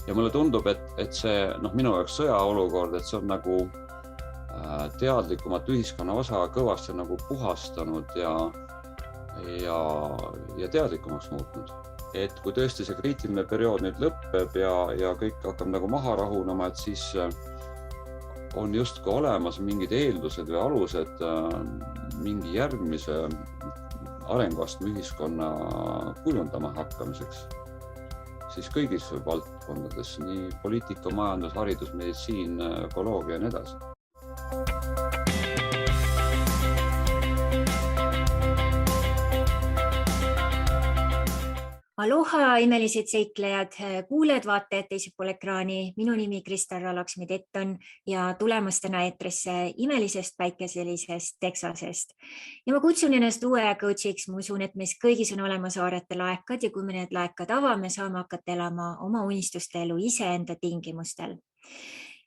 Ja mulle tundub, et see minu jaoks sõjaolukord, et see on nagu teadlikumat ühiskonna osa kõvasti nagu puhastanud ja teadlikumaks muutnud. Et kui tõesti see kriitiline periood nüüd lõppeb ja kõik hakkab nagu maha rahunema, et siis on justkui olemas mingid eeldused või alused mingi järgmise arenguastme ühiskonna kujundama hakkamiseks. Siis kõigis valdkondades, nii poliitika, majandus, haridus, meditsiin, ökoloogia ja nii edasi. Aloha, imelised seiklejad, kuuled, vaatajad teisel pool ekraani. Minu nimi Kristara Laksmi-Tetton ja tulemas täna eetrisse imelisest päikeselisest Texasest. Ja ma kutsun ennast uue coachiks. Ma usun, et meis kõigis on olemas aarete laekad ja kui me need laekad avame, saame hakata elama oma unistuste elu iseenda tingimustel.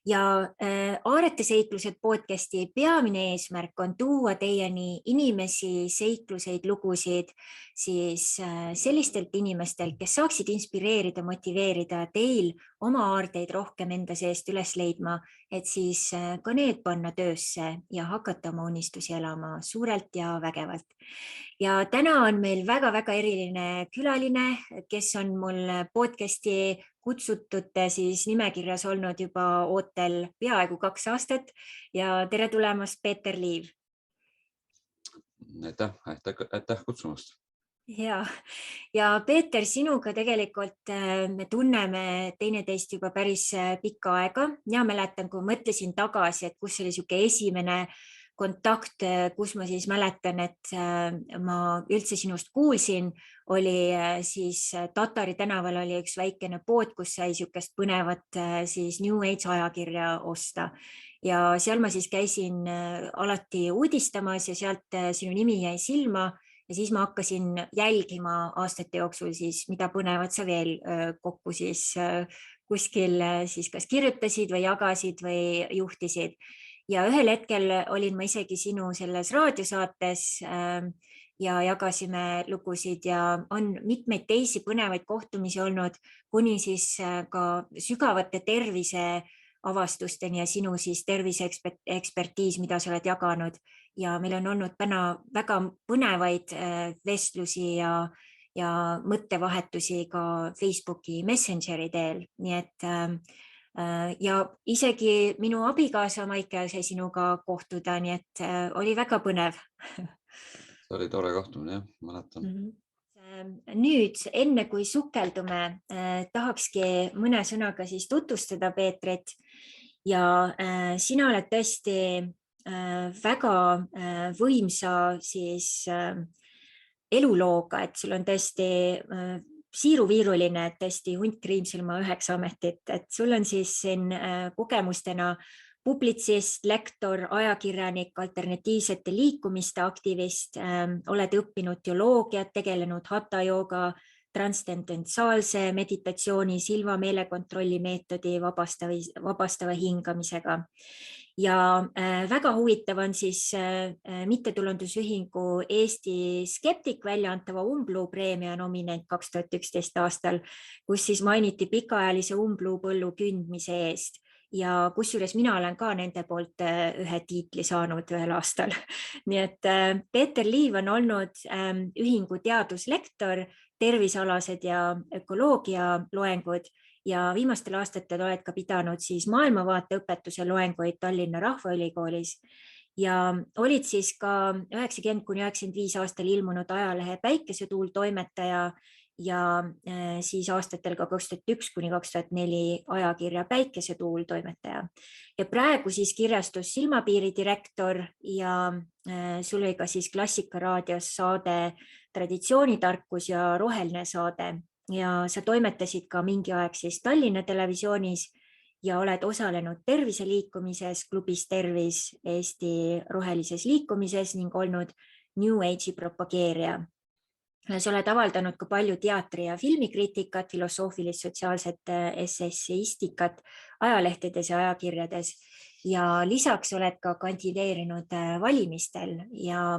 Ja Aarete seiklused podcasti peamine eesmärk on tuua teieni inimesi, seikluseid, lugusid siis sellistelt inimestelt, kes saaksid inspireerida, motiveerida teil oma aardeid rohkem enda seest üles leidma, et siis ka need panna töösse ja hakata oma unistusi elama suurelt ja vägevalt. Ja täna on meil väga-väga eriline külaline, kes on mul podcasti kutsutute siis nimekirjas olnud juba ootel peaaegu 2 aastat ja tere tulemast, Peeter Liiv. Aitäh kutsumast. Ja Peeter, sinuga tegelikult me tunneme teineteist juba päris pikka aega ja mäletan, kui mõtlesin tagasi, et kus oli siuke esimene kontakt, kus ma siis mäletan, et ma üldse sinust kuulsin, oli siis Tatari tänaval oli üks väikene pood, kus sai siukest põnevat siis New Age ajakirja osta. Ja seal ma siis käisin alati uudistamas ja sealt sinu nimi jäi silma ja siis ma hakkasin jälgima aastate jooksul siis, mida põnevat sa veel kokku siis kuskil siis kas kirjutasid või jagasid või juhtisid. Ja ühel hetkel olin ma isegi sinu selles raadiosaates ja jagasime lugusid ja on mitmeid teisi põnevaid kohtumisi olnud, kuni siis ka sügavate tervise avastusteni ja sinu siis terviseekspertiis, mida sa oled jaganud. Ja meil on olnud täna väga põnevaid vestlusi ja mõttevahetusi ka Facebooki Messengeri teel, nii et ja isegi minu abikaasa Maike sai sinuga kohtuda, nii et oli väga põnev. See oli tore kohtumine, jah, mäletan. Nüüd, enne kui sukeldume, tahakski mõne sõnaga siis tutvustada Peetrit ja sina oled tõesti väga võimsa siis elulooga, et sul on tõesti siiruviiruline, et tõesti hunt Kriimsilma 9 ametit, et sul on siis siin kogemustena publitsist, lektor, ajakirjanik, alternatiivsete liikumiste aktivist, oled õppinud teoloogiat, tegelenud hatha jooga, transcendentaalse meditatsiooni, silva meelekontrolli meetodi, vabastava hingamisega. Ja väga huvitav on siis mittetulundusühingu Eesti Skeptik väljaantava Umbluu preemia nominent 2011 aastal, kus siis mainiti pikaajalise umbluupõllu kündmise eest. Ja kusjuures mina olen ka nende poolt ühe tiitli saanud ühel aastal. Nii et Peeter Liiv on olnud ühingu teaduslektor, tervisealased ja ökoloogia loengud ja viimastel aastatel oled ka pidanud siis maailmavaate õpetuse loenguid Tallinna Rahvaülikoolis ja olid siis ka 90–95 aastal ilmunud ajalehe Päikesetuul toimetaja ja siis aastatel ka 2001–2004 ajakirja Päikesetuul toimetaja. Ja praegu siis kirjastus Silmapiiri direktor ja sul oli ka siis Klassikaraadios saade Traditsioonitarkus ja roheline saade ja sa toimetasid ka mingi aeg siis Tallinna Televisioonis ja oled osalenud terviseliikumises, klubis Tervis Eesti rohelises liikumises ning olnud New Age'i propageerija. Sa oled avaldanud ka palju teatri- ja filmikriitikat, filosoofilist, sotsiaalset esseistikat ajalehtedes ja ajakirjades ja lisaks oled ka kandideerinud valimistel ja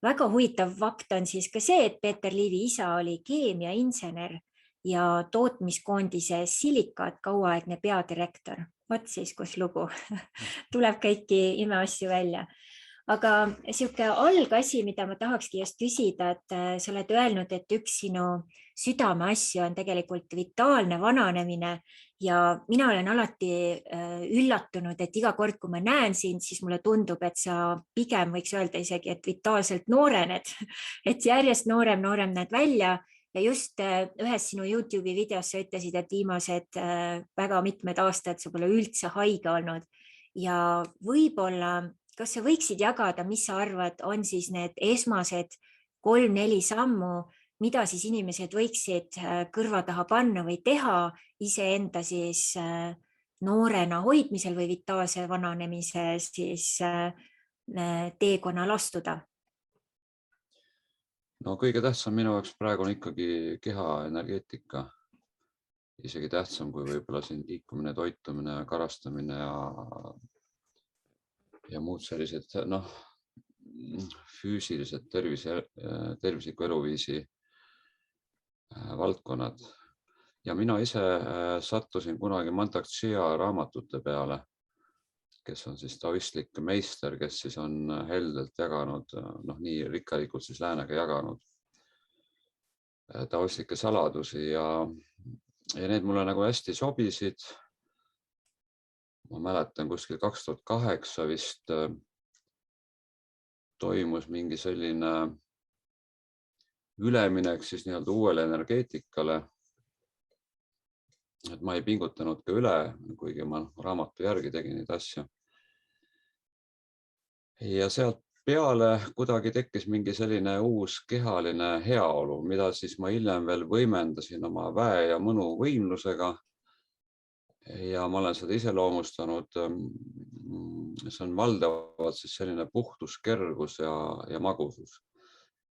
väga huvitav fakt on siis ka see, et Peeter Liivi isa oli keemiainsener ja tootmiskoondise Silikaat kauaaegne peadirektor. Vot siis, kus lugu tuleb kõiki imeasju välja. Aga sihuke algasi, mida ma tahakski just küsida, et sa oled öelnud, et üks sinu südameasju on tegelikult vitaalne vananemine ja mina olen alati üllatunud, et iga kord, kui ma näen sind, siis mulle tundub, et sa pigem võiks öelda isegi, et vitaalselt noorened, et järjest noorem näed välja. Ja just ühes sinu YouTube'i videos sa ütlesid, et viimased väga mitmed aastad sa pole üldse haige olnud ja võib-olla kas sa võiksid jagada, mis sa arvad, on siis need esmased 3-4 sammu, mida siis inimesed võiksid kõrva taha panna või teha iseenda siis noorena hoidmisel või vitaalse vananemise siis teekonnal astuda? No kõige tähtsam minu jaoks praegu on ikkagi keha energeetika. Isegi tähtsam kui võib-olla siin liikumine, toitumine, karastamine ja muud sellised füüsilised tervisliku eluviisi valdkonnad. Ja mina ise sattusin kunagi Mantak Chia raamatute peale, kes on siis taoistlik meister, kes siis on heldelt jaganud, nii rikkalikult siis läänega jaganud taoistlikke saladusi ja need mulle nagu hästi sobisid. Ma mäletan kuskil 2008 vist toimus mingi selline üleminek siis nii-öelda uuele energeetikale. Et ma ei pingutanud ka üle, kuigi ma raamatu järgi tegin neid asju. Ja sealt peale kuidagi tekkis mingi selline uus kehaline heaolu, mida siis ma hiljem veel võimendasin oma väe ja mõnu võimlusega. Ja ma olen seda iseloomustanud, see on valdavalt siis selline puhtus, kergus ja magusus.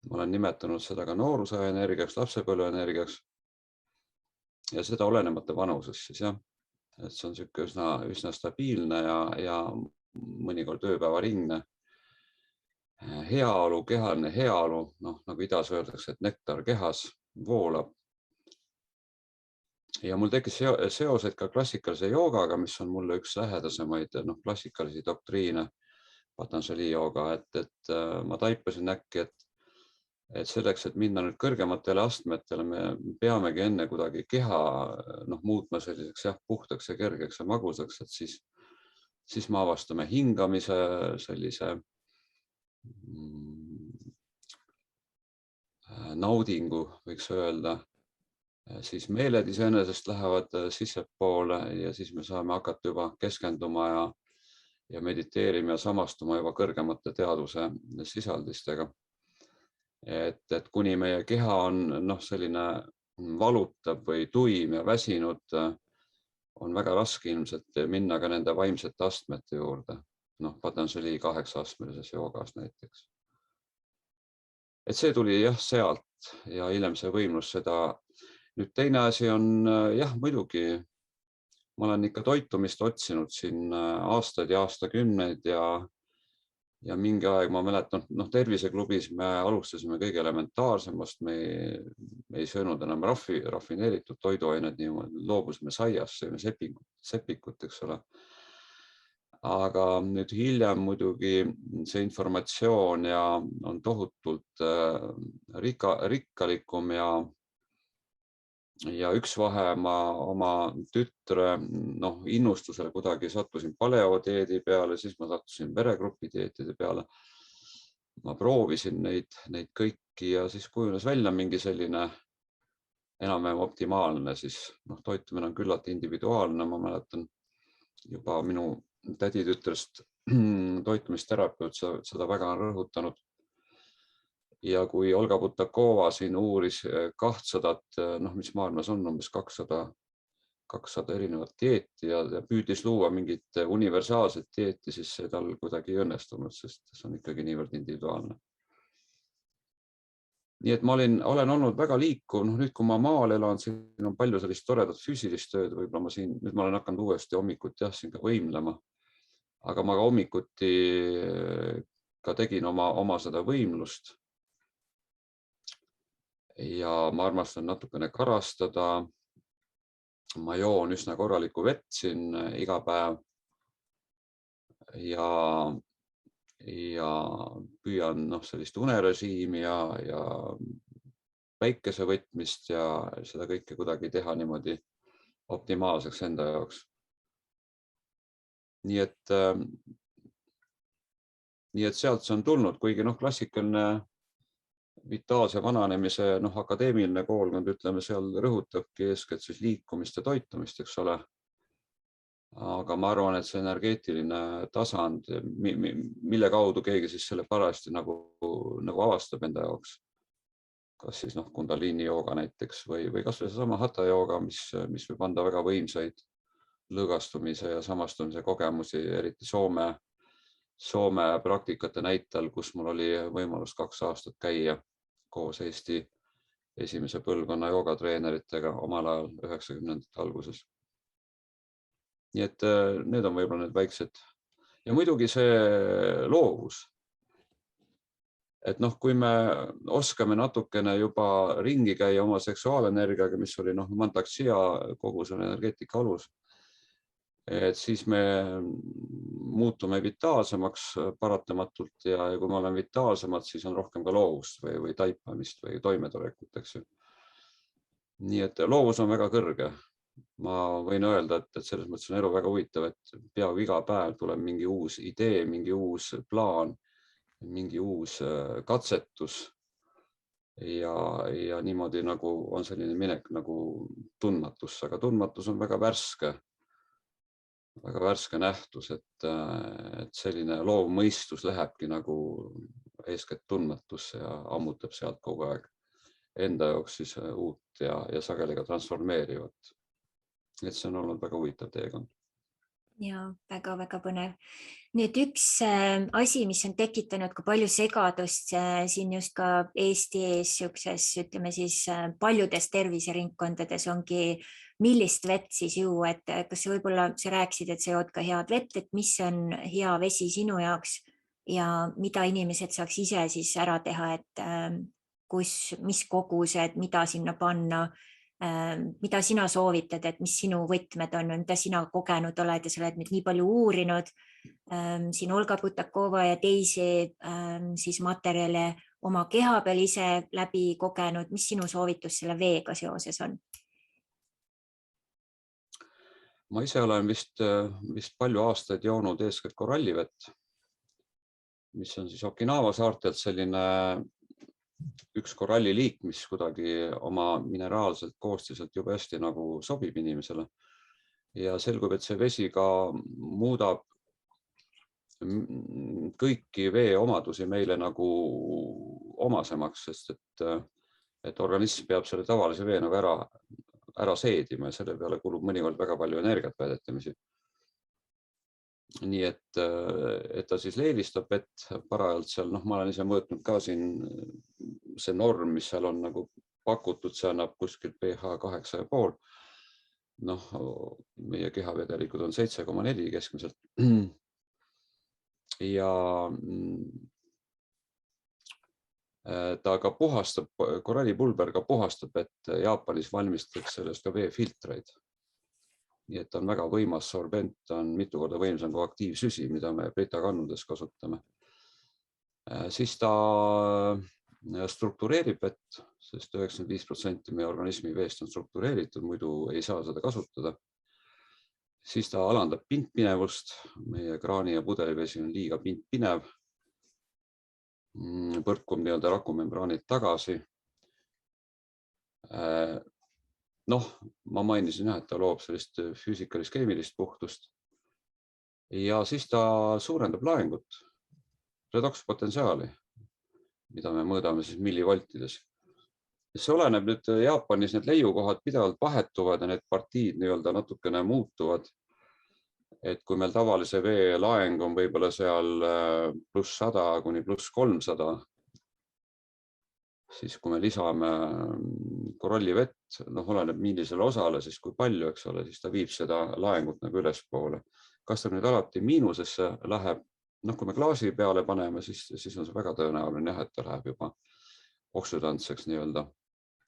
Ma olen nimetanud seda ka noorusaja energiaks, lapsepõlve energiaks ja seda olenemata vanusest siis jah. Et see on siuke üsna stabiilne ja mõnikord ööpäevaringne. Heaolu, kehaline heaolu, nagu idas öeldakse, et nektar kehas voolab. Ja mul tekkis seosed ka klassikalise joogaga, mis on mulle üks lähedasemaid klassikalisi doktriine, Patanjali jooga, et ma taipasin äkki, et selleks, et minna nüüd kõrgematele astmetele, me peamegi enne kuidagi keha muutma selliseks puhtaks ja kergeks ja magusaks, et siis me avastame hingamise sellise naudingu, võiks öelda. Siis meeled iseenesest lähevad sissepoole ja siis me saame hakata juba keskenduma ja mediteerima ja samastuma juba kõrgemate teadvuse sisaldistega. Et kuni meie keha on selline valutav või tuim ja väsinud, on väga raske ilmselt minna ka nende vaimsete astmete juurde. Patanjali 8-astmelises joogas näiteks. Et see tuli sealt ja hiljem see võimlus seda. Nüüd teine asi on muidugi, ma olen ikka toitumist otsinud siin aastaid ja aastakümneid ja mingi aeg ma mäletan, terviseklubis me alustasime kõige elementaarsemast, me ei söönud enam rafineeritud toiduained, loobusime saiast, sõime sepikut, eks ole. Aga nüüd hiljem muidugi see informatsioon on tohutult rikkalikum ja üks vahe ma oma tütre innustusel kuidagi sattusin paleodieedi peale, siis ma sattusin veregrupi dieetide peale. Ma proovisin neid kõiki ja siis kujunes välja mingi selline enam-vähem optimaalne, siis toitumine on küllalt individuaalne. Ma mäletan juba minu täditütrest toitumisterapeut seda väga on rõhutanud. Ja kui Olga Butakova siin uuris 200, mis maailmas on umbes 200 erinevat dieeti ja püüdis luua mingit universaalset dieeti, siis see tal kuidagi ei õnnestunud, sest see on ikkagi niivõrd individuaalne. Nii et ma olen olnud väga liikuv, nüüd kui ma maal elan, siin on palju sellist toredat füüsilist tööd, võib-olla nüüd ma olen hakanud uuesti hommikuti siin ka võimlema, aga ma ka hommikuti ka tegin oma seda võimlust. ja ma armastan natukene karastada. Ma joon üsna korralikku vett siin iga päev ja püüan sellist unerežiimi ja päikese võtmist ja seda kõike kuidagi teha niimoodi optimaalseks enda jaoks. Nii et sealt see on tulnud, kuigi klassikaline vitaalse vananemise akadeemiline koolkond, ütleme, seal rõhutabki eeskätt siis liikumist ja toitumist, eks ole. Aga ma arvan, et see energeetiline tasand, mille kaudu keegi siis selle parajasti nagu avastab enda jaoks, kas siis kundaliini jooga näiteks või kas või seesama hatha jooga, mis võib anda väga võimsaid lõõgastumise ja samastumise kogemusi, eriti Soome praktikate näitel, kus mul oli võimalus 2 aastat käia koos Eesti esimese põlvkonna joogatreeneritega omal ajal 90ndate alguses. Nii et need on võib-olla need väiksed. Ja muidugi see loovus. Et kui me oskame natukene juba ringi käia oma seksuaalenergiaga, mis oli mantaksia kogu selle energeetika alus, et siis me muutume vitaalsemaks paratamatult ja kui me oleme vitaalsemad, siis on rohkem ka loovust või taipamist või toimetulekut, eks ju. Nii et loovus on väga kõrge. Ma võin öelda, et selles mõttes on elu väga huvitav, et peaaegu iga päev tuleb mingi uus idee, mingi uus plaan, mingi uus katsetus ja niimoodi nagu on selline minek nagu tundmatusse, aga tundmatus on väga värske nähtus, et selline loov mõistus lähebki nagu eeskätt tundmatusse ja ammutab sealt kogu aeg enda jaoks siis uut ja sageli ka transformeerivat. Et see on olnud väga huvitav teekond. Ja väga-väga põnev. Nüüd üks asi, mis on tekitanud ka palju segadust siin just ka Eestis siukses, ütleme siis paljudes terviseringkondades ongi, millist vett siis juua, et kas võib-olla sa rääkisid, et sa jood ka head vett, et mis on hea vesi sinu jaoks ja mida inimesed saaks ise siis ära teha, et mis kogused, mida sinna panna, mida sina soovitad, et mis sinu võtmed on, mida sina kogenud oled ja sa oled nüüd nii palju uurinud siin Olga Butakova ja teisi siis materjale oma keha peal ise läbi kogenud, mis sinu soovitus selle veega seoses on? Ma ise olen vist palju aastaid joonud eeskätt korallivett, mis on siis Okinawa saartelt selline üks koralliliik, mis kuidagi oma mineraalselt koostiselt jube hästi nagu sobib inimesele. Ja selgub, et see vesi ka muudab kõiki vee omadusi meile nagu omasemaks, sest et organism peab selle tavalise vee nagu ära seedima ja selle peale kulub mõnikord väga palju energiat väidetamisi. Nii et ta siis leelistab vett parajalt seal, ma olen ise mõõtnud ka siin see norm, mis seal on nagu pakutud, see annab kuskilt pH 8,5. Meie kehavedelikud on 7,4 keskmiselt. Ja ta ka puhastab, korallipulber ka puhastab, et Jaapanis valmistatakse sellest ka veefiltreid. Nii et on väga võimas sorbent, on mitu korda võimsam kui aktiivsüsi, mida me britakannudes kasutame. Siis ta struktureerib vett, sest 95% meie organismi veest on struktureeritud, muidu ei saa seda kasutada. Siis ta alandab pintpinevust, meie kraani ja pudelivesi on liiga pintpinev, põrkub nii-öelda rakumembraanid tagasi. Ma mainisin, et ta loob sellist füüsikalis-keemilist puhtust ja siis ta suurendab laengut, redokspotentsiaali, mida me mõõdame siis millivoltides. See oleneb nüüd Jaapanis, need leiukohad pidevalt vahetuvad ja need partiid nii-öelda natukene muutuvad. Et kui meil tavalise vee laeng on võib-olla seal +100 kuni +300, siis kui me lisame korallivett, oleneb millisele osale, siis kui palju, eks ole, siis ta viib seda laengut nagu ülespoole. Kas ta nüüd alati miinusesse läheb? Kui me klaasi peale paneme, siis on see väga tõenäoline, et ta läheb juba oksüdantseks nii-öelda.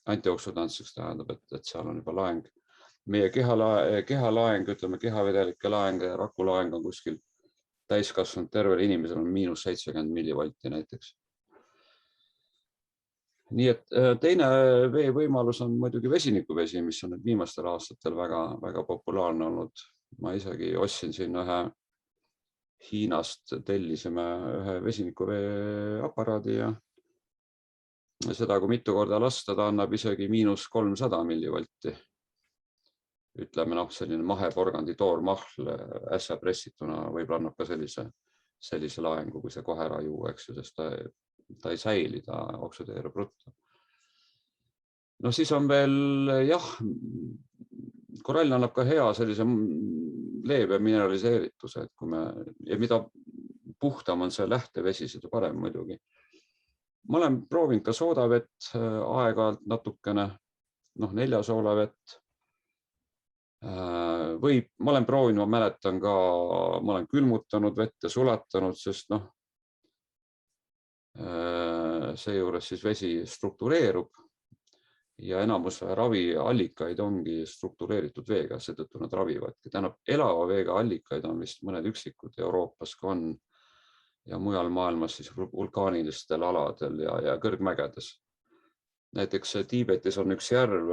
antioksidantsiks tähendab, et seal on juba laeng. Meie kehalaeng, ütleme kehavedelike laeng ja rakulaeng on kuskil täiskasvanud tervel inimesel on -70 millivolti näiteks. Nii et teine veevõimalus on muidugi vesinikuvesi, mis on nüüd viimastel aastatel väga populaarne olnud. Ma isegi ostsin siin ühe Hiinast, tellisime ühe vesinikuvee aparaadi ja seda, kui mitu korda lasta, ta annab isegi -300 millivolti. Ütleme, selline maheporgandi toormahl äsja pressituna võib-olla annab ka sellise laengu, kui see kohe raju, eks ju, sest ta ei säili, ta oksüdeerub ruttu. No siis on veel, jah, korall annab ka hea sellise leebe mineraliseerituse, et kui ja mida puhtam on see lähtevesi, seda parem muidugi. Ma olen proovinud ka soodavett aeg-ajalt natukene, 4 soolavett. Ma olen proovinud, ma mäletan ka, ma olen külmutanud vett ja sulatanud, sest seejuures siis vesi struktureerub ja enamus raviallikaid ongi struktureeritud veega, seetõttu nad ravivadki. Tähendab, elava veega allikaid on vist mõned üksikud Euroopas ka on ja mujal maailmas siis vulkaanilistel aladel ja kõrgmägedes. Näiteks Tiibetis on üks järv,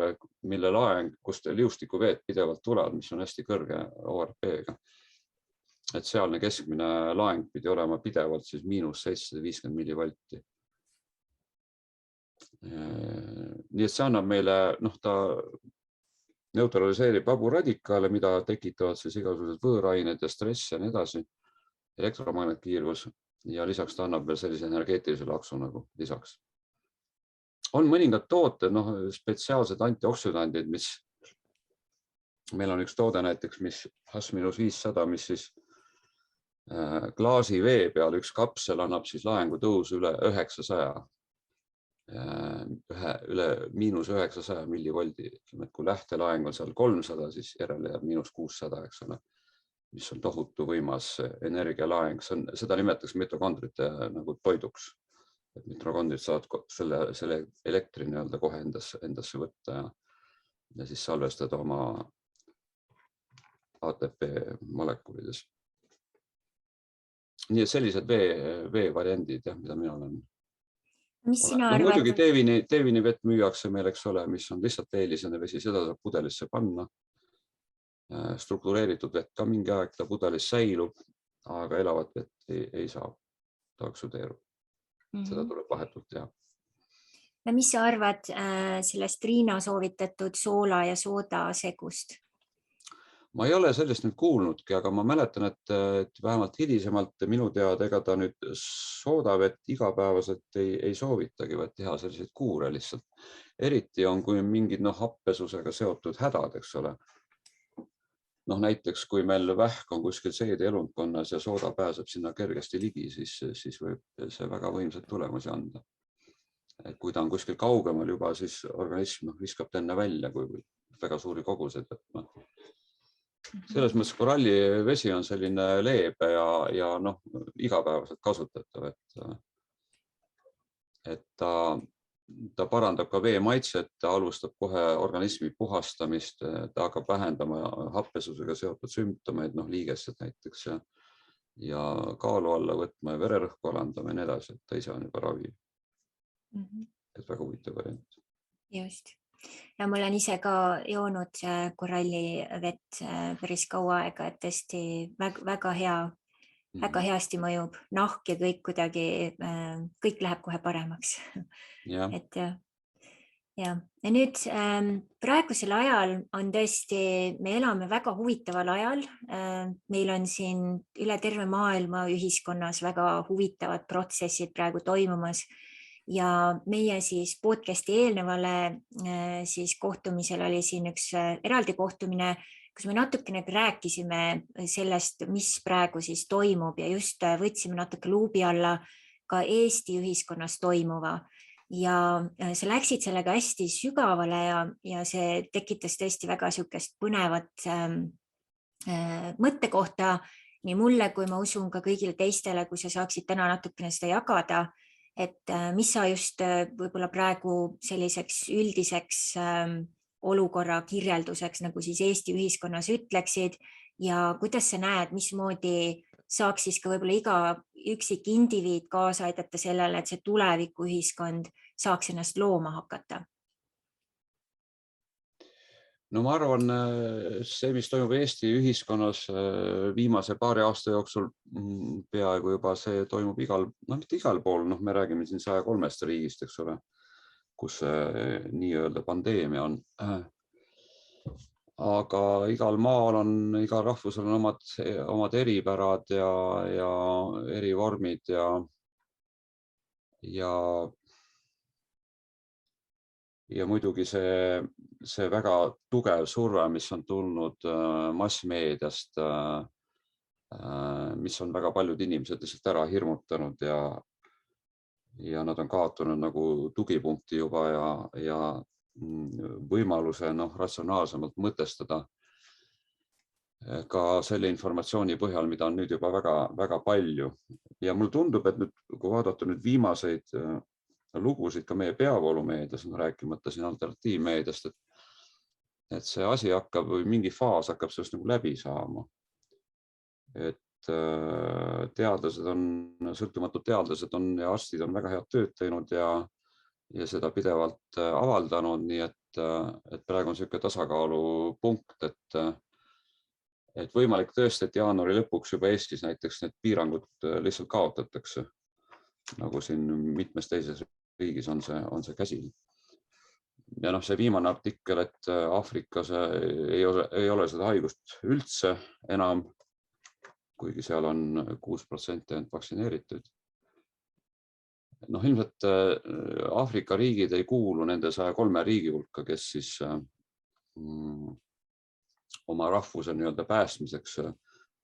mille laeng, kust liustikuveed pidevalt tulevad, mis on hästi kõrge ORP-ga. Et sealne keskmine laeng pidi olema pidevalt siis -750 millivolti. Nii et see annab meile, ta neutraliseerib vaburadikaale, mida tekitavad siis igasugused võõrained ja stress ja nii edasi, elektromagnetkiirgus ja lisaks ta annab veel sellise energeetilise laksu nagu lisaks. On mõningad tooted, spetsiaalsed antioksüdandid, mis meil on üks toode näiteks, mis H-500, mis siis klaasivee peal üks kapsel annab siis laengu tõusu üle 900, üle -900 millivoldi. Kui lähtelaeng on seal 300, siis järele jääb -600, eks ole, mis on tohutu võimas energialaeng. Seda nimetatakse mitokondrite nagu toiduks. Et mitokondrid saavad selle elektri kohe endasse võtta ja siis salvestada oma ATP molekulides. Nii et sellised veevariandid, mida mina olen. Mis sina arvad? Muidugi teevini vett müüakse meil, eks ole, mis on lihtsalt eelisene vesi, seda saab pudelisse panna. Struktureeritud vett ka mingi aeg ta pudelis säilub, aga elavat vett ei saa, ta oksüdeerub. Seda tuleb vahetult teha. Ja mis sa arvad sellest Riina soovitatud soola ja sooda segust? Ma ei ole sellest nüüd kuulnudki, aga ma mäletan, et vähemalt hilisemalt minu teada, ega ta nüüd soodavett igapäevaselt ei soovitagi, vaid teha selliseid kuure lihtsalt. Eriti on, kui mingid happesusega seotud hädad, eks ole. Näiteks, kui meil vähk on kuskil seedeelundkonnas ja sooda pääseb sinna kergesti ligi, siis võib see väga võimsad tulemusi anda. Kui ta on kuskil kaugemal juba, siis organism viskab ta enne välja, kui väga suuri kogused võtma. Selles mõttes koralli vesi on selline leebe ja igapäevaselt kasutatav, et ta parandab ka vee maitset, ta alustab kohe organismi puhastamist, ta hakkab vähendama happesusega seotud sümptomeid, liigesed näiteks ja kaalu alla võtma ja vererõhku alandama ja nii edasi, et ta ise on juba ravi. Et väga huvitav variant. Just. Ja ma olen ise ka joonud koralli vett päris kaua aega, et tõesti väga heasti mõjub nahk ja kõik läheb kohe paremaks. Ja. Ja nüüd praegusel ajal on tõesti, me elame väga huvitaval ajal. Meil on siin üle terve maailma ühiskonnas väga huvitavad protsessid praegu toimumas. Ja meie siis podcasti eelnevale siis kohtumisel oli siin üks eraldi kohtumine, kus me natukene rääkisime sellest, mis praegu siis toimub ja just võtsime natuke luubi alla ka Eesti ühiskonnas toimuva. Ja sa läksid sellega hästi sügavale ja see tekitas tõesti väga sihukest põnevat mõttekohta nii mulle, kui ma usun ka kõigile teistele, kui sa saaksid täna natukene seda jagada. et mis sa just võib-olla praegu selliseks üldiseks olukorra kirjelduseks nagu siis Eesti ühiskonnas ütleksid ja kuidas sa näed, mismoodi saaks siis ka võib-olla iga üksik indiviid kaasa aidata sellele, et see tulevikuühiskond saaks ennast looma hakata? No ma arvan, see, mis toimub Eesti ühiskonnas viimase paari aasta jooksul, peaaegu juba see toimub mitte igal pool, me räägime siin 103 riigist, eks ole, kus nii-öelda pandeemia on. Aga igal maal on, igal rahvusel on omad eripärad ja erivormid ja muidugi see väga tugev surve, mis on tulnud massmeediast, mis on väga paljud inimesed lihtsalt ära hirmutanud ja nad on kaotanud nagu tugipunkti juba ja võimaluse ratsionaalsemalt mõtestada ka selle informatsiooni põhjal, mida on nüüd juba väga palju. Ja mulle tundub, et nüüd, kui vaadata nüüd viimaseid lugusid ka meie peavoolumeedias, rääkimata siin alternatiivmeediast, et see asi hakkab või mingi faas hakkab sellest nagu läbi saama. Et teadlased on, sõltumatud teadlased on ja arstid on väga head tööd teinud ja seda pidevalt avaldanud, nii et praegu on selline tasakaalupunkt, et võimalik tõesti, et jaanuari lõpuks juba Eestis näiteks need piirangud lihtsalt kaotatakse, nagu siin mitmes teises riigis on see käsil. Ja see viimane artikkel, et Aafrikas ei ole seda haigust üldse enam, kuigi seal on 6% vaktsineeritud. Ilmselt Aafrika riigid ei kuulu nende 103 riigi hulka, kes siis oma rahvuse nii-öelda päästmiseks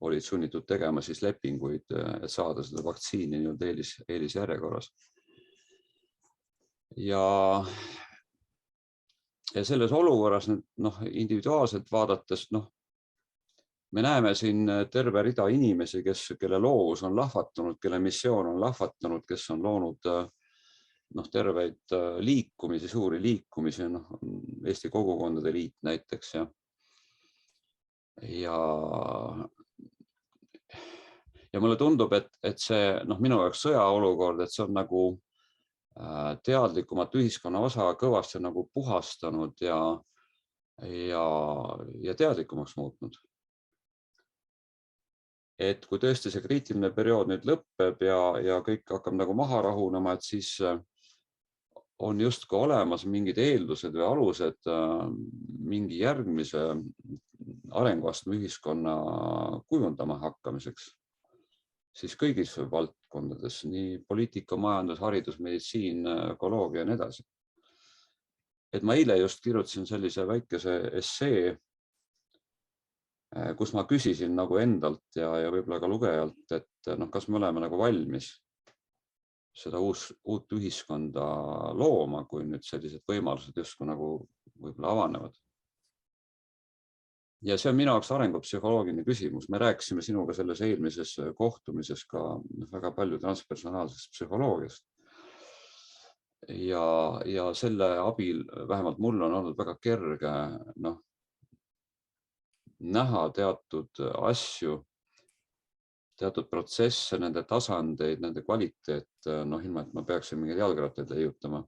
olid sunnitud tegema siis lepinguid, et saada seda vaktsiini nii-öelda eelisjärjekorras. Ja selles olukorras individuaalselt vaadates, me näeme siin terve rida inimesi, kelle loovus on lahvatunud, kelle missioon on lahvatunud, kes on loonud terveid liikumisi, suuri liikumisi, Eesti Kogukondade Liit näiteks. Ja mulle tundub, et see minu jaoks sõjaolukord, et see on nagu teadlikumat ühiskonna osa kõvasti nagu puhastanud ja teadlikumaks muutnud. Et kui tõesti see kriitiline periood nüüd lõpeb ja kõik hakkab nagu maha rahunema, et siis on justkui olemas mingid eeldused või alused mingi järgmise arenguastme ühiskonna kujundama hakkamiseks. Siis kõigis valdkondades, nii poliitika, majandus, haridus, meditsiin, ökoloogia ja nii edasi. Et ma eile just kirjutasin sellise väikese essee, kus ma küsisin nagu endalt ja võib-olla ka lugejalt, et kas me oleme nagu valmis seda uut ühiskonda looma, kui nüüd sellised võimalused justkui nagu võib-olla avanevad. Ja see on minu jaoks arengupsühholoogiline küsimus. Me rääkisime sinuga selles eelmises kohtumises ka väga palju transpersonaalsest psühholoogiast. Ja selle abil vähemalt mul on olnud väga kerge näha teatud asju, teatud protsesse, nende tasandeid, nende kvaliteet, ilma et ma peaksin mingeid jalgrattaid leiutama.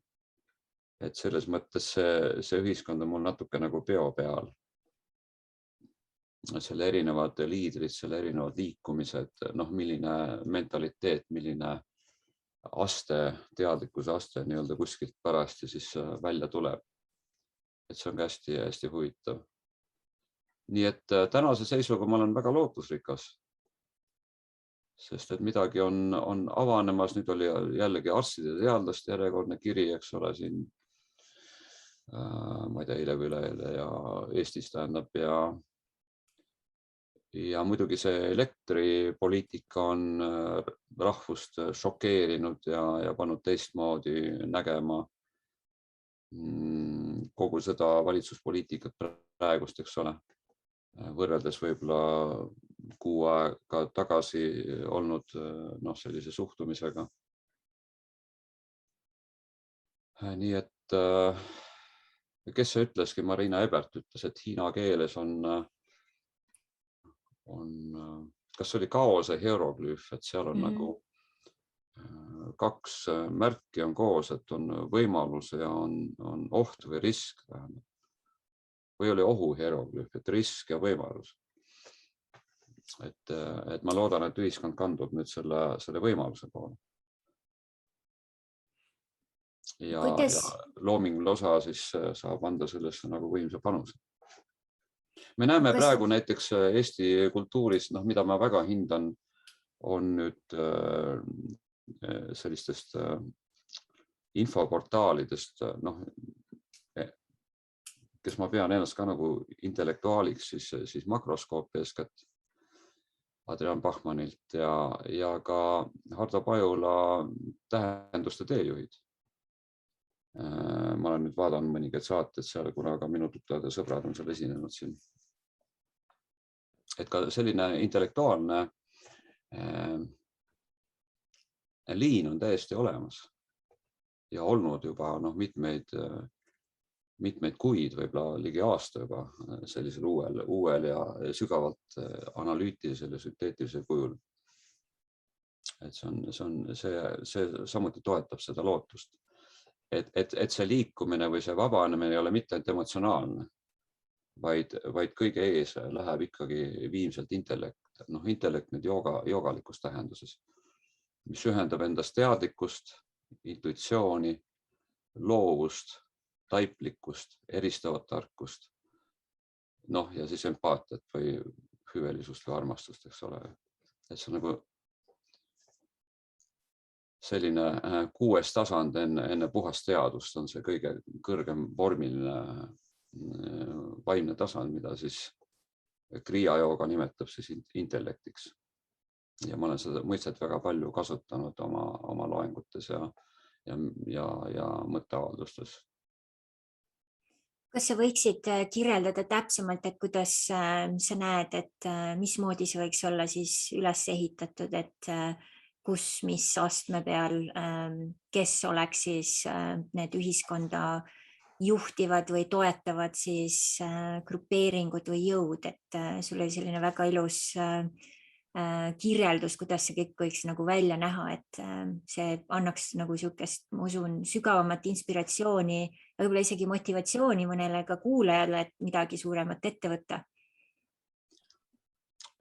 Et selles mõttes see ühiskond on mul natuke nagu peo peal. Selle erinevad liidrid, selle erinevad liikumised, milline mentaliteet, milline aste, teadlikkuse aste nii-öelda kuskilt pärast ja siis välja tuleb. Et see on ka hästi huvitav. Nii et tänase seisuga ma olen väga lootusrikas, sest et midagi on avanemas. Nüüd oli jällegi arstide ja teadlaste järjekordne kiri, eks ole, siin, ma ei tea, eile või üleeile ja Eestis tähendab ja muidugi see elektripoliitika on rahvust šokeerinud ja pannud teistmoodi nägema kogu seda valitsuspoliitikat praegust, eks ole, võrreldes võib-olla kuu aega tagasi olnud sellise suhtumisega. Nii et kes see ütleski, Marina Ebert ütles, et hiina keeles on, kas see oli kaose hieroglüüf, et seal on nagu kaks märki on koos, et on võimalus ja on oht või risk. Või oli ohu hieroglüüf, et risk ja võimalus. Et ma loodan, et ühiskond kandub nüüd selle võimaluse poole. Ja loominguline osa siis saab anda sellesse nagu võimsa panuse. Me näeme praegu näiteks Eesti kultuuris, mida ma väga hindan, on nüüd sellistest infoportaalidest, kes ma pean ennast ka nagu intellektuaaliks, siis Makroskoop eeskätt Adrian Bachmanilt ja ka Hardo Pajula Tähenduste teejuhid. Ma olen nüüd vaadanud mõningaid saated seal, kuna ka minu tuttavad ja sõbrad on seal esinenud siin. Et ka selline intellektuaalne liin on täiesti olemas ja olnud juba mitmeid kuid, võib-olla ligi aasta juba sellisel uuel ja sügavalt analüütilisel ja sünteetilisel kujul. Et see samuti toetab seda lootust. Et see liikumine või see vabanemine ei ole mitte ainult emotsionaalne, vaid kõige ees läheb ikkagi viimselt intellekt. Intellekt nüüd joogalikus tähenduses, mis ühendab endast teadlikkust, intuitsiooni, loovust, taiplikkust, eristavat tarkust, ja siis empaatiat või hüvelisust või armastust, eks ole. Et see on nagu selline 6. tasand enne puhast teadust on see kõige kõrgem vormiline vaimne tasand, mida siis Kriya jooga nimetab siis intellektiks. Ja ma olen seda mõistet väga palju kasutanud oma loengutes ja mõtteavaldustes. Kas sa võiksid kirjeldada täpsemalt, et kuidas sa näed, et mismoodi see võiks olla siis üles ehitatud, et kus, mis astme peal, kes oleks siis need ühiskonda juhtivad või toetavad siis grupeeringud või jõud, et sul oli selline väga ilus kirjeldus, kuidas see kõik võiks nagu välja näha, et see annaks nagu niisugust, ma usun, sügavamat inspiratsiooni ja võib-olla isegi motivatsiooni mõnele ka kuulajale, et midagi suuremat ette võtta.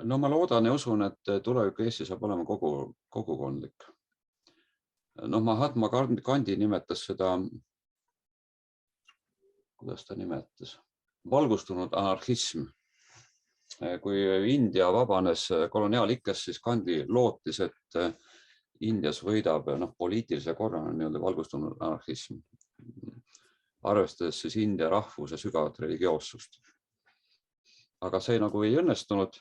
No ma loodan ja usun, et tulevik Eesti saab olema kogukondlik. Mahatma Gandhi nimetas seda, kuidas ta nimetas, valgustunud anarhism. Kui India vabanes koloniaalikkest, siis Gandhi lootis, et Indias võidab poliitilise korrana nii-öelda valgustunud anarhism, arvestades siis India rahvuse sügavat religioossust. Aga see nagu ei õnnestunud.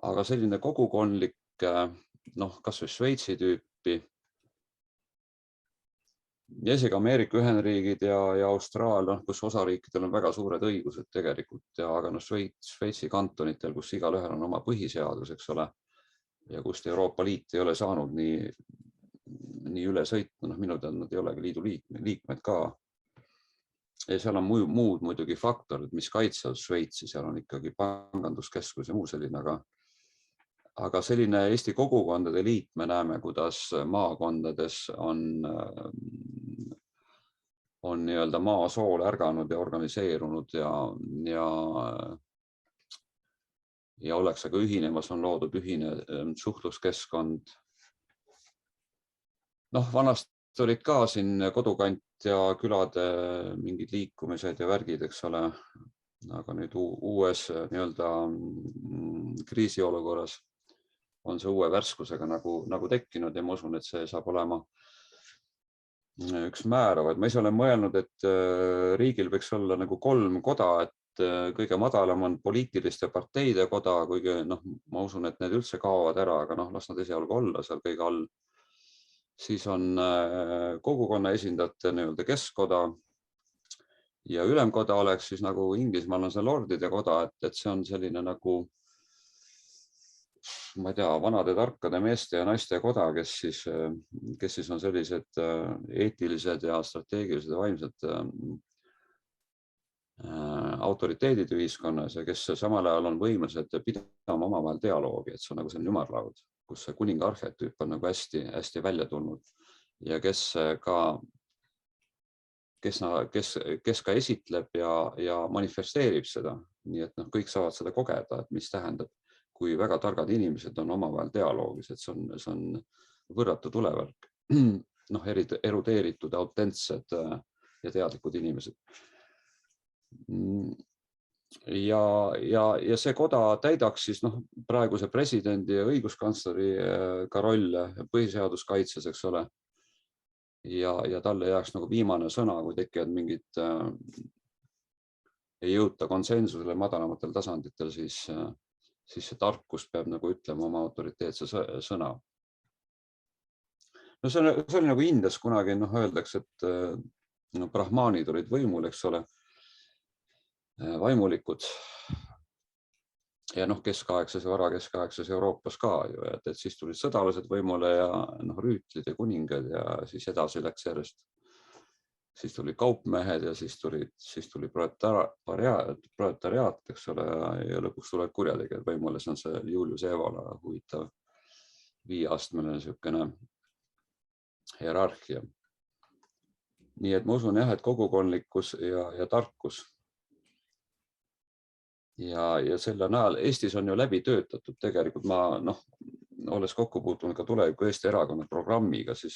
Aga selline kogukondlik, kas või Šveitsi tüüpi ja isegi Ameerika Ühendriigid ja Austraalia, kus osariikidel on väga suured õigused tegelikult, aga Šveitsi kantonitel, kus igalühel on oma põhiseadus, eks ole, ja kust Euroopa Liit ei ole saanud nii üle sõitma, minu teada nad ei olegi liidu liikmed ka. Ja seal on muud muidugi faktorid, mis kaitsevad Šveitsi, seal on ikkagi panganduskeskus ja muu selline, aga selline Eesti kogukondade liit me näeme, kuidas maakondades on nii-öelda maasool ärganud ja organiseerunud ja ollakse ka ühinemas, on loodud ühine suhtluskeskkond. Vanasti olid ka siin kodukant ja külade mingid liikumised ja värgid, eks ole, aga nüüd uues nii-öelda kriisiolukorras on see uue värskusega nagu tekkinud ja ma usun, et see saab olema üks määrav. Ma ise olen mõelnud, et riigil võiks olla nagu 3 koda, et kõige madalam on poliitiliste parteide koda, kuigi ma usun, et need üldse kaovad ära, aga las nad esialgu olla seal kõige all. Siis on kogukonna esindajate nii-öelda keskkoda ja ülemkoda oleks siis nagu Inglismaal on see lordide koda, et see on selline nagu ma ei tea, vanade tarkade meeste ja naiste koda, kes siis on sellised eetilised ja strateegilised ja vaimsed autoriteedid ühiskonnas ja kes samal ajal on võimelised pidama omavahel dialoogi, et see on nagu selline ümarlaud, kus see kuninga arhetüüp on nagu hästi välja tulnud ja kes ka esitleb ja manifesteerib seda. Nii et kõik saavad seda kogeda, et mis tähendab, kui väga targad inimesed on omavahel dialoogis, et see on võrratu tulevärk. Erudeeritud, autentsed ja teadlikud inimesed. Ja see koda täidaks siis praeguse presidendi ja õiguskantsleri ka rolle põhiseaduskaitses, eks ole. Ja talle jääks nagu viimane sõna, kui tekivad mingid ei jõuta konsensusele madalamatel tasanditel, siis see tarkus peab nagu ütlema oma autoriteetse sõna. No see oli nagu Indias kunagi, öeldakse, et brahmaanid olid võimul, eks ole, vaimulikud. Ja keskaegses ja varakeskaegses Euroopas ka ju, et siis tulid sõdalased võimule ja rüütlid ja kuningad ja siis edasi läks järjest. Siis tuli kaupmehed ja siis tuli proletariaat, eks ole, ja lõpuks tulevad kurjategijad võimule. See on see Julius Evola huvitav 5-astmeline niisugune hierarhia. Nii et ma usun jah, et kogukondlikkus ja tarkus. Ja selle najal Eestis on ju läbi töötatud tegelikult, ma olles kokku puutunud ka Tuleviku Eesti erakonna programmiga siis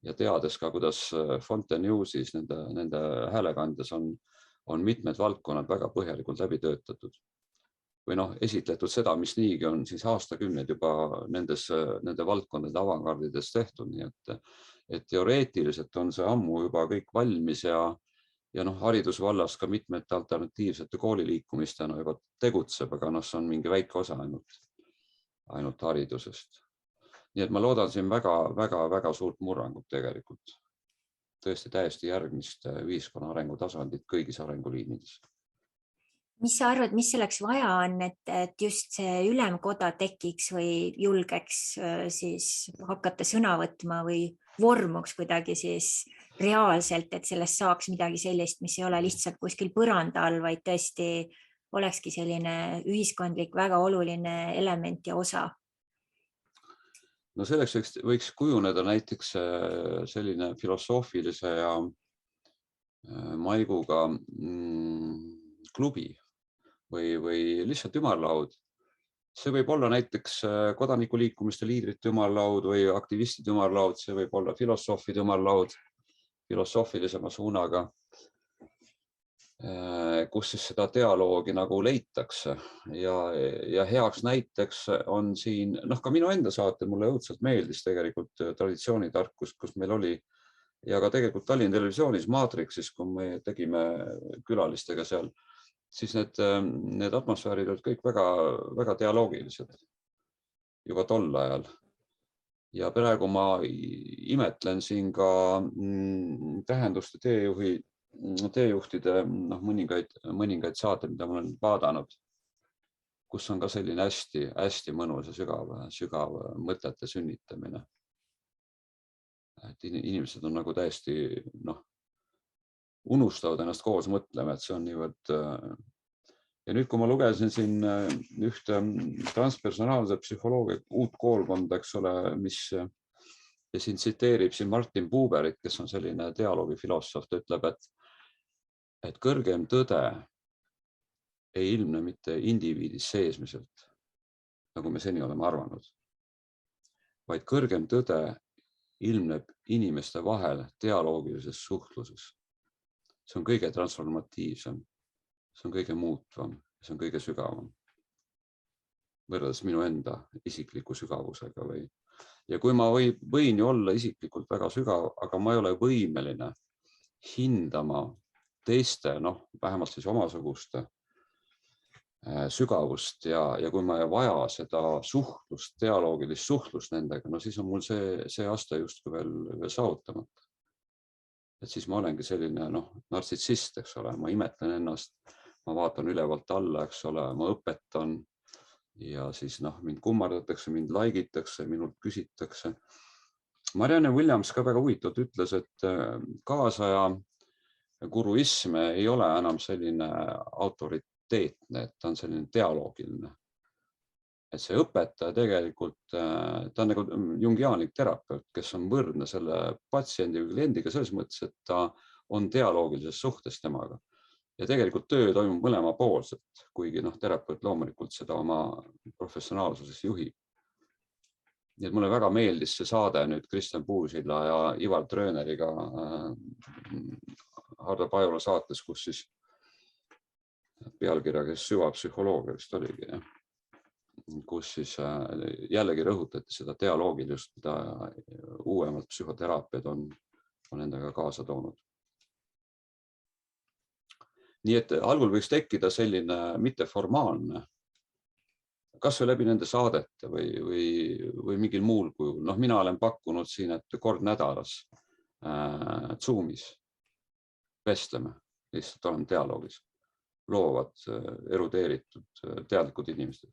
ja teades ka, kuidas Fontaine'is nende häälekandjas on mitmed valdkonnad väga põhjalikult läbi töötatud. Või esitletud seda, mis niigi on siis aastakümneid juba nende valdkondade avangardides tehtud. Nii et teoreetiliselt on see ammu juba kõik valmis ja haridusvallas ka mitmete alternatiivsete kooliliikumistena juba tegutseb, aga see on mingi väike osa ainult haridusest. Nii et ma loodan siin väga suurt murrangut tegelikult. Tõesti täiesti järgmist ühiskonna arengutasandit kõigis arenguliinides. Mis sa arvad, mis selleks vaja on, et just see ülemkoda tekiks või julgeks siis hakata sõna võtma või vormuks kuidagi siis reaalselt, et sellest saaks midagi sellist, mis ei ole lihtsalt kuskil põranda all, vaid tõesti olekski selline ühiskondlik väga oluline element ja osa? No selleks võiks kujuneda näiteks selline filosoofilise ja maiguga klubi või lihtsalt ümarlaud. See võib olla näiteks kodanikuliikumiste liidrite ümarlaud või aktivistide ümarlaud, see võib olla filosoofide ümarlaud filosoofilisema suunaga, kus siis seda dialoogi nagu leitakse ja heaks näiteks on siin, ka minu enda saate mulle õudselt meeldis tegelikult traditsioonitarkus, kus meil oli ja ka tegelikult Tallinna Televisioonis Maatriksis, kui me tegime külalistega seal, siis need atmosfäärid olid kõik väga dialoogilised juba tol ajal. Ja praegu ma imetlen siin ka tähenduste teejuhtide mõningaid saate, mida ma olen vaadanud, kus on ka selline hästi mõnus ja sügav mõtete sünnitamine. Et inimesed on nagu täiesti unustavad ennast koos mõtlema, et see on niivõrd. Ja nüüd, kui ma lugesin siin ühte transpersonaalse psühholoogia uut koolkonda, eks ole, mis ja siin tsiteerib siin Martin Buberit, kes on selline dialoogifilosoof, ta ütleb, et kõrgem tõde ei ilmne mitte indiviidis seesmiselt, nagu me seni oleme arvanud, vaid kõrgem tõde ilmneb inimeste vahel dialoogilises suhtluses. See on kõige transformatiivsem, see on kõige muutvam, see on kõige sügavam. Võrreldes minu enda isikliku sügavusega. Ja kui ma võin ju olla isiklikult väga sügav, aga ma ei ole võimeline hindama teiste, vähemalt siis omasuguste sügavust ja kui ma ei vaja seda suhtlust, dialoogilist suhtlust nendega, siis on mul see aste justkui veel saavutamata. Et siis ma olengi selline nartsissist, eks ole, ma imetlen ennast, ma vaatan ülevalt alla, eks ole, ma õpetan ja siis mind kummardatakse, mind laigitakse, minult küsitakse. Marianne Williams ka väga huvitavalt ütles, et kaasaja guruism ei ole enam selline autoriteetne, et ta on selline dialoogiline. Et see õpetaja tegelikult, ta on nagu jungiaanlik terapeut, kes on võrdne selle patsiendi või kliendiga selles mõttes, et ta on dialoogilises suhtes temaga. Ja tegelikult töö toimub mõlemapoolselt, kuigi terapeut loomulikult seda oma professionaalsuses juhib. Nii et mulle väga meeldis see saade nüüd Kristjan Puusilla ja Ivar Tröneriga Hardo Pajula saates, kus siis pealkirjaga süvapsühholoogia vist oligi, kus siis jällegi rõhutati seda dialoogilist, mida uuemad psühhoteraapiad on endaga kaasa toonud. Nii et algul võiks tekkida selline mitteformaalne, kas või läbi nende saadete või mingil muul kujul. Mina olen pakkunud siin, et kord nädalas Zoomis vestleme, lihtsalt oleme dialoogis, loovad, erudeeritud, teadlikud inimesed,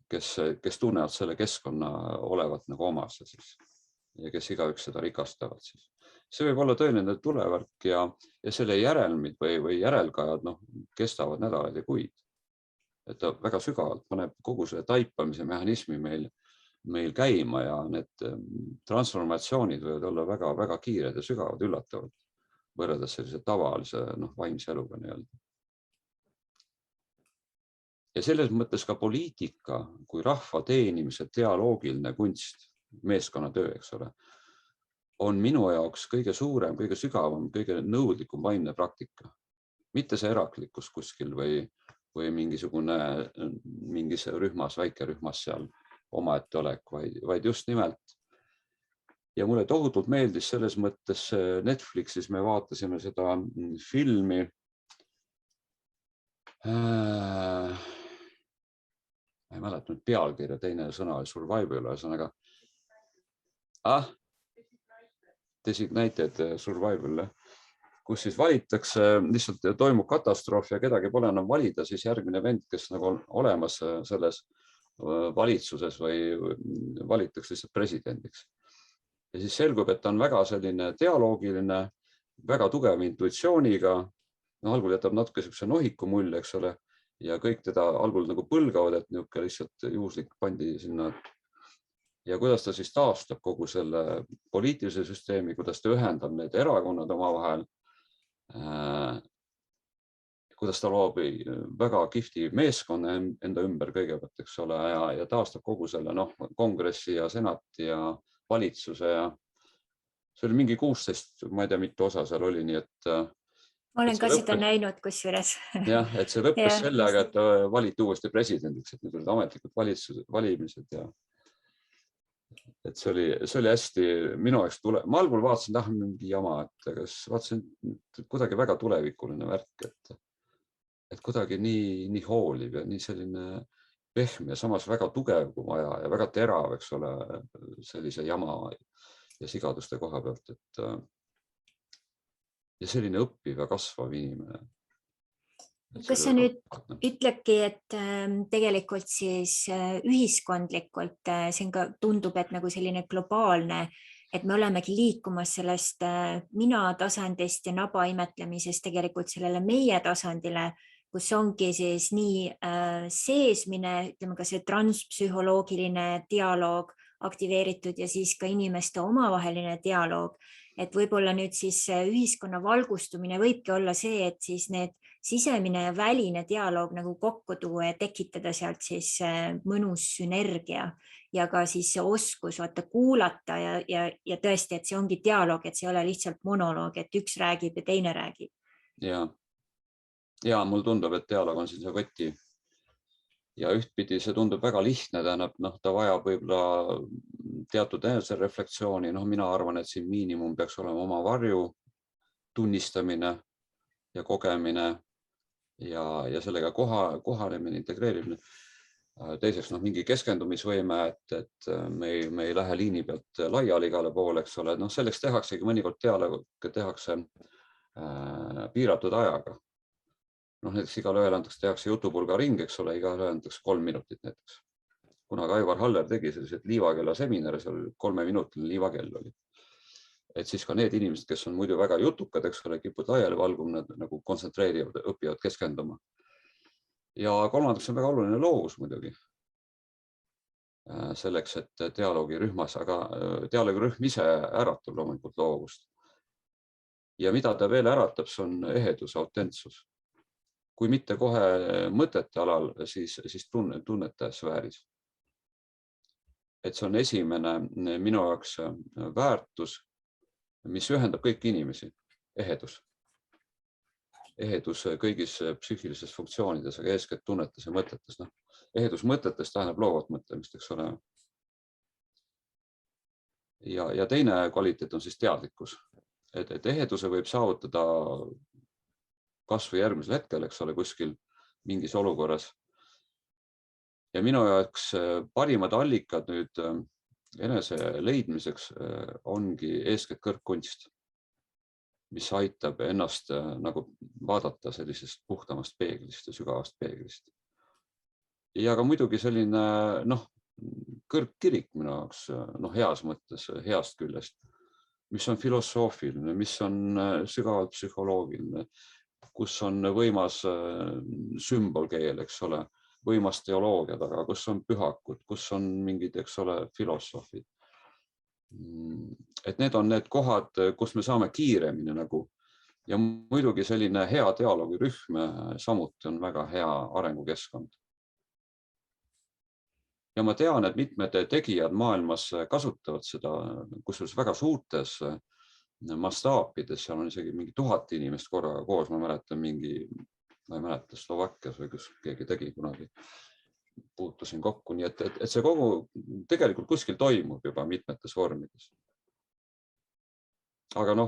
kes tunnevad selle keskkonna olevat nagu omasse siis, ja kes igaüks seda rikastavad siis. See võib olla tõeline tulevärk ja selle järelmid või järelkajad kestavad nädalaid ja kuid. Et ta väga sügavalt paneb kogu selle taipamise mehhanismi meil käima ja need transformatsioonid võivad olla väga kiired ja sügavad, üllatavad võrreldes sellise tavalise vaimse eluga nii-öelda. Ja selles mõttes ka poliitika kui rahva teenimise dialoogiline kunst, meeskonnatöö, eks ole, on minu jaoks kõige suurem, kõige sügavam, kõige nõudlikum vaimne praktika. Mitte see eraklikkus kuskil või mingis rühmas, väikerühmas seal omaette olek, vaid just nimelt. Ja mulle tohutult meeldis selles mõttes Netflixis, me vaatasime seda filmi. Ma ei mäleta nüüd pealkirja, teine sõna oli survival, ühesõnaga. Designated survival, kus siis valitakse, lihtsalt toimub katastroof ja kedagi pole enam valida, siis järgmine vend, kes nagu on olemas selles valitsuses või valitakse lihtsalt presidendiks. Ja siis selgub, et ta on väga selline dialoogiline, väga tugeva intuitsiooniga, algul jätab natuke sellise nohiku mulje, eks ole, ja kõik teda algul nagu põlgavad, et niisugune lihtsalt juhuslik pandi sinna. Ja kuidas ta siis taastab kogu selle poliitilise süsteemi, kuidas ta ühendab need erakonnad omavahel, kuidas ta loob väga kihvti meeskonna enda ümber kõigepealt, eks ole, ja taastab kogu selle kongressi ja senati ja valitsuse ja see oli mingi 16, ma ei tea, mitu osa seal oli, nii et ma olen ka seda näinud kusjuures. Jah, et see lõppes sellega, et valiti uuesti presidendiks, et need olid ametlikud valimised ja et see oli hästi minu jaoks ma algul vaatasin, mingi jama, et vaatasin kuidagi väga tulevikuline värk, et kuidagi nii hooliv ja nii selline pehme ja samas väga tugev kui vaja ja väga terav, eks ole, sellise jama ja sigaduste koha pealt, ja selline õppiv ja kasvav inimene. Kas sa nüüd ütlebki, et tegelikult siis ühiskondlikult see ka tundub, et nagu selline globaalne, et me olemegi liikumas sellest mina tasandist ja naba imetlemisest tegelikult sellele meie tasandile, kus ongi siis nii seesmine, ütleme ka see transpsühholoogiline dialoog aktiveeritud ja siis ka inimeste omavaheline dialoog. Et võib-olla nüüd siis ühiskonna valgustumine võibki olla see, et siis need sisemine ja väline dialoog nagu kokku tuua ja tekitada sealt siis mõnus sünergia ja ka siis see oskus kuulata ja tõesti, et see ongi dialoog, et see ei ole lihtsalt monoloog, et üks räägib ja teine räägib. Ja mul tundub, et dialoog on siin see võti ja ühtpidi see tundub väga lihtne, tähendab, ta vajab võib-olla teatud reflektsiooni. Mina arvan, et siin miinimum peaks olema oma varju tunnistamine ja kogemine ja sellega kohanemine, integreerimine. Teiseks mingi keskendumisvõime, et me ei lähe liini pealt laiali igale poole, eks ole. Selleks tehaksegi mõnikord dialoog tehakse piiratud ajaga. näiteks igale ühele tehakse jutupulga ring, eks ole, igale ühele 3 minutit näiteks. Kunagi Aivar Haller tegi sellised liivakella seminari, seal 3-minutiline liivakell oli. Et siis ka need inimesed, kes on muidu väga jutukad, eks ole, kipud laiali valguma, nad nagu kontsentreerivad, õpivad keskenduma. Ja kolmandaks on väga oluline loovus muidugi. Selleks, et dialoogirühmas, aga dialoogirühm ise äratab loomulikult loovust. Ja mida ta veel äratab, see on ehedus, autentsus. Kui mitte kohe mõtete alal, siis tunnete sfääris. Et see on esimene minu jaoks väärtus, mis ühendab kõiki inimesi, ehedus. Ehedus kõigis psüühilises funktsioonides, aga eeskätt tunnetes ja mõtetes. Ehedus mõtetes tähendab loovat mõtlemist, eks ole. Ja teine kvaliteet on siis teadlikkus. Et eheduse võib saavutada kas või järgmisel hetkel, eks ole, kuskil mingis olukorras. Ja minu jaoks parimad allikad nüüd enese leidmiseks ongi eeskätt kõrgkunst, mis aitab ennast nagu vaadata sellisest puhtamast peeglist ja sügavast peeglist. Ja ka muidugi selline kõrgkirik minu jaoks heas mõttes, heast küljest, mis on filosoofiline, mis on sügavalt psühholoogiline, kus on võimas sümbolkeel, eks ole, võimas teoloogia taga, kus on pühakud, kus on mingid, eks ole, filosoofid. Et need on need kohad, kus me saame kiiremini nagu ja muidugi selline hea dialoogirühm samuti on väga hea arengukeskkond. Ja ma tean, et mitmed tegijad maailmas kasutavad seda, kusjuures väga suurtes mastaapides, seal on isegi mingi 1000 inimest korraga koos, ma mäletan ma ei mäleta, Slovakkias või kus keegi tegi kunagi, puutusin kokku, nii et see kogu tegelikult kuskil toimub juba mitmetes vormides. Aga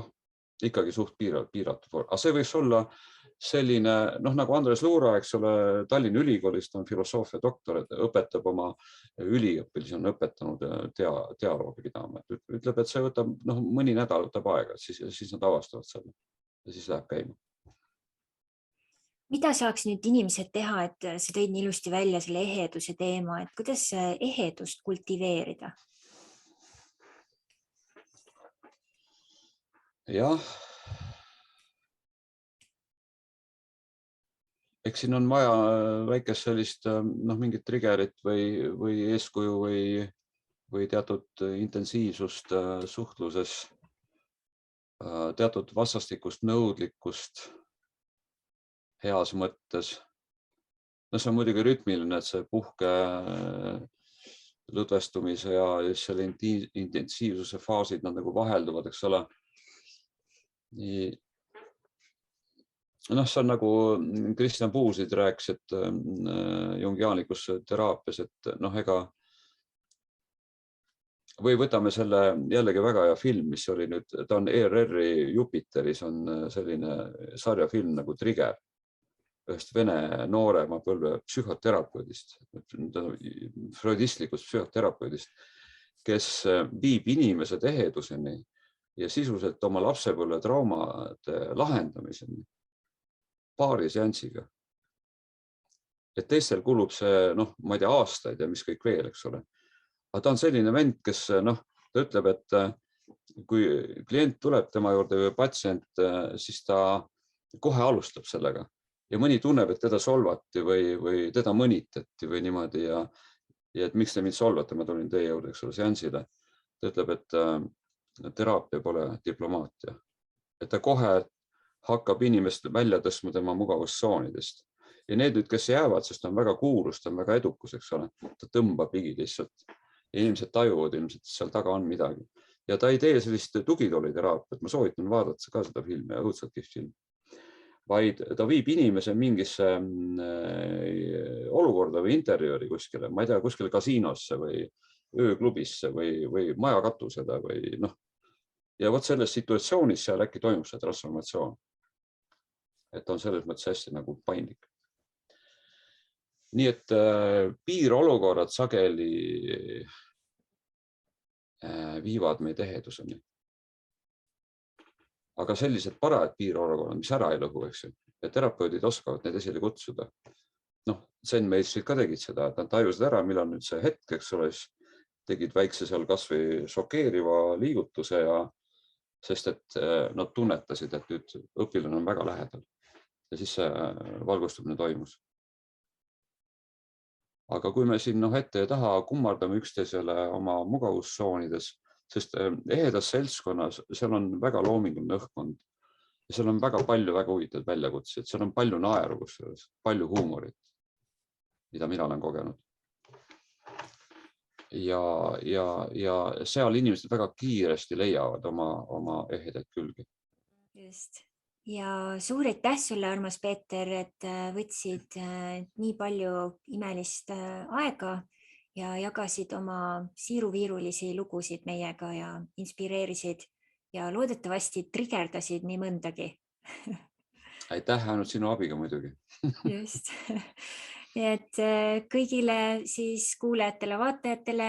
ikkagi suht piiratud vorm. Aga see võiks olla selline, nagu Andres Luura, eks ole, Tallinna Ülikoolist on filosoofia doktor, et õpetab oma üliõpilisi, on õpetanud dialoogi pidama. Ütleb, et see võtab mõni nädal võtab aega, siis nad avastavad selle ja siis läheb käima. Mida saaks nüüd inimesed teha, et sa tõid nii ilusti välja selle eheduse teema, et kuidas ehedust kultiveerida? Jah. Eks siin on vaja väikest sellist mingit triggerit või eeskuju või teatud intensiivsust suhtluses, teatud vastastikust nõudlikkust heas mõttes. See on muidugi rütmiline, et see puhke lõdvestumise ja selle intensiivsuse faasid, nad nagu vahelduvad, eks ole. See on nagu Kristjan Puusid rääkis, et jungiaanlikus teraapias, et ega või võtame selle jällegi väga hea film, mis oli nüüd, ta on ERR-i Jupiteris, on selline sarjafilm nagu Trigger, ühest vene noorema põlve psühhoterapeudist, freudistlikust psühhoterapeudist, kes viib inimesed eheduseni ja sisuliselt oma lapsepõlve traumade lahendamiseni paari seansiga. Et teistel kulub see, ma ei tea, aastaid ja mis kõik veel, eks ole. Aga ta on selline vend, kes ta ütleb, et kui klient tuleb tema juurde või patsient, siis ta kohe alustab sellega. Ja mõni tunneb, et teda solvati või teda mõnitati või niimoodi ja et miks te mind solvate, ma tulin teie juurde, eks ole, seansile. Ta ütleb, et teraapia pole diplomaatia. Et ta kohe hakkab inimest välja tõstma tema mugavustsoonidest. Ja need nüüd, kes jäävad, sest ta on väga kuulus, ta on väga edukus, eks ole. Ta tõmbab ligi lihtsalt. Ja inimesed tajuvad ilmselt, et seal taga on midagi. Ja ta ei tee sellist tugitooliteraapiat. Ma soovitan vaadata ka seda filmi, õudselt kihvt film. Vaid ta viib inimese mingisse olukorda või interjööri kuskile, ma ei tea, kuskile kasiinosse või ööklubisse või majakatusele või ja vot selles situatsioonis seal äkki toimub see transformatsioon. Et on selles mõttes hästi nagu paindlik. Nii et piirolukorrad sageli viivad meid eheduseni. aga sellised parajad piirorukonnad, mis ära ei lõhu, eks ju, ja terapeudid oskavad neid esile kutsuda. Zen-meistrid ka tegid seda, et nad tajusid ära, millal nüüd see hetk, eks ole, siis tegid väikse seal kasvõi šokeeriva liigutuse sest et nad tunnetasid, et nüüd õpilane on väga lähedal ja siis see valgustumine toimus. Aga kui me siin ette ja taha kummardame üksteisele oma mugavustsoonides, sest ehedas seltskonnas, seal on väga loominguline õhkkond ja seal on väga palju väga huvitavaid väljakutseid, seal on palju naeru, kusjuures palju huumorit, mida mina olen kogenud. Ja seal inimesed väga kiiresti leiavad oma ehedaid külgi. Just. Ja suur aitäh sulle, armas Peeter, et võtsid nii palju imelist aega ja jagasid oma siiruviirulisi lugusid meiega ja inspireerisid ja loodetavasti trigerdasid nii mõndagi. Aitäh, ainult sinu abiga muidugi. Just. Et kõigile siis kuulajatele, vaatajatele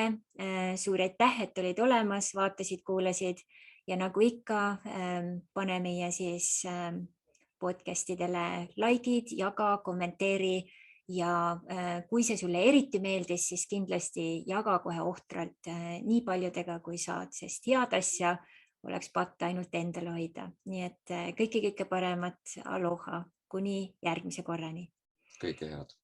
suur aitäh, et olid olemas, vaatasid, kuulasid ja nagu ikka, pane meie siis podcastidele likeid, jaga, kommenteeri ja kui see sulle eriti meeldis, siis kindlasti jaga kohe ohtralt nii paljudega, kui saad, sest head asja oleks patt ainult endale hoida. Nii et kõike paremat, aloha, kuni järgmise korrani. Kõike head.